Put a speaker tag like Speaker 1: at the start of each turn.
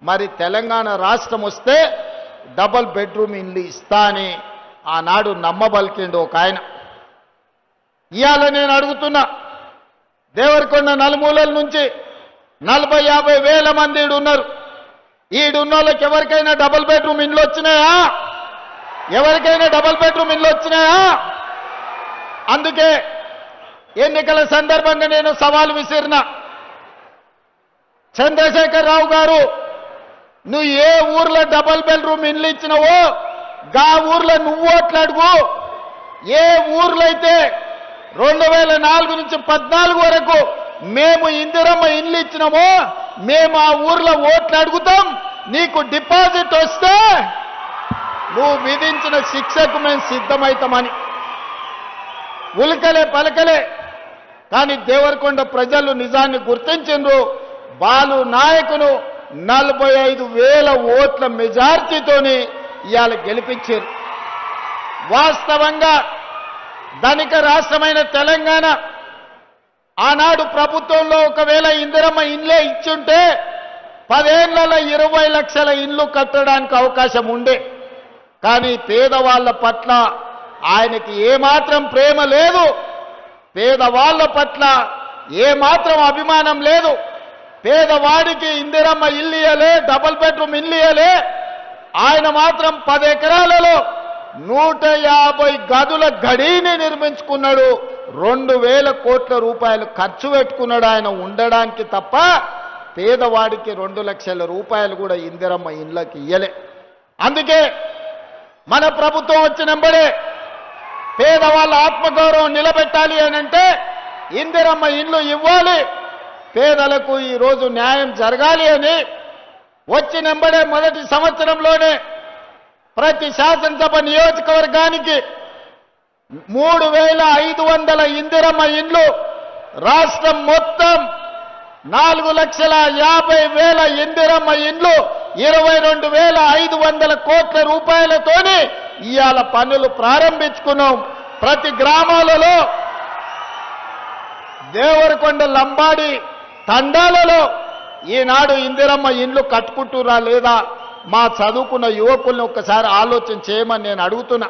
Speaker 1: మరి తెలంగాణ రాష్ట్రం వస్తే డబుల్ బెడ్రూమ్ ఇల్లు ఇస్తా అని ఆనాడు నమ్మబలికిండు ఒక ఆయన. ఇవాళ నేను అడుగుతున్నా, దేవరకొండ నలుమూలల నుంచి 40-50 వేల మంది ఉన్నారు. ఈడున్న వాళ్ళకి ఎవరికైనా డబుల్ బెడ్రూమ్ ఇండ్లు వచ్చినాయా? ఎవరికైనా డబుల్ బెడ్రూమ్ ఇండ్లు వచ్చినాయా? అందుకే ఎన్నికల సందర్భంగా నేను సవాల్ విసిరిన, చంద్రశేఖర్ రావు గారు, నువ్వు ఏ ఊర్లో డబుల్ బెడ్రూమ్ ఇండ్లు ఇచ్చినావో గా ఊర్లో నువ్వు ఓట్లు అడుగు. ఏ ఊర్లో అయితే 2004 నుంచి 14 వరకు మేము ఇందిరమ్మ ఇండ్లు ఇచ్చినామో మేము ఆ ఊర్లో ఓట్లు అడుగుతాం. నీకు డిపాజిట్ వస్తే నువ్వు విధించిన శిక్షకు మేము సిద్ధమవుతామని ఉలకలే పలకలే. కానీ దేవరకొండ ప్రజలు నిజాన్ని గుర్తించిండ్రు. బాలు నాయకును 45,000 ఓట్ల మెజార్టీతోని ఇవాళ గెలిపించారు. వాస్తవంగా ధనిక రాష్ట్రమైన తెలంగాణ ఆనాడు ప్రభుత్వంలో ఒకవేళ ఇందిరమ్మ ఇండ్లే ఇచ్చుంటే 10 ఏళ్లలో 20 లక్షల ఇండ్లు కట్టడానికి అవకాశం ఉండే. కానీ పేదవాళ్ల పట్ల ఆయనకి ఏమాత్రం ప్రేమ లేదు, పేదవాళ్ల పట్ల ఏమాత్రం అభిమానం లేదు. పేదవాడికి ఇందిరమ్మ ఇల్లు ఇయ్యలే, డబుల్ బెడ్రూమ్ ఇల్లు ఇయ్యలే. ఆయన మాత్రం 10 ఎకరాలలో 150 గదుల గడిని నిర్మించుకున్నాడు. 2,000 కోట్ల రూపాయలు ఖర్చు పెట్టుకున్నాడు ఆయన ఉండడానికి తప్ప పేదవాడికి 2 లక్షల రూపాయలు కూడా ఇందిరమ్మ ఇండ్లకి ఇయ్యలే. అందుకే మన ప్రభుత్వం వచ్చినంబడే పేదవాళ్ళ ఆత్మగౌరవం నిలబెట్టాలి అనంటే ఇందిరమ్మ ఇండ్లు ఇవ్వాలి, పేదలకు ఈరోజు న్యాయం జరగాలి అని వచ్చినంబడే మొదటి సంవత్సరంలోనే ప్రతి శాసనసభ నియోజకవర్గానికి 3,500 ఇందిరమ్మ ఇండ్లు, రాష్ట్రం మొత్తం 4,50,000 ఇందిరమ్మ ఇండ్లు 22,500 కోట్ల రూపాయలతోని ఇవాళ పనులు ప్రారంభించుకున్నాం. ప్రతి గ్రామాలలో, దేవరకొండ లంబాడి తండాలలో ఈనాడు ఇందిరమ్మ ఇండ్లు కట్టుకుంటురా లేదా మా చదువుకున్న యువకుల్ని ఒక్కసారి ఆలోచన చేయమని నేను అడుగుతున్నా.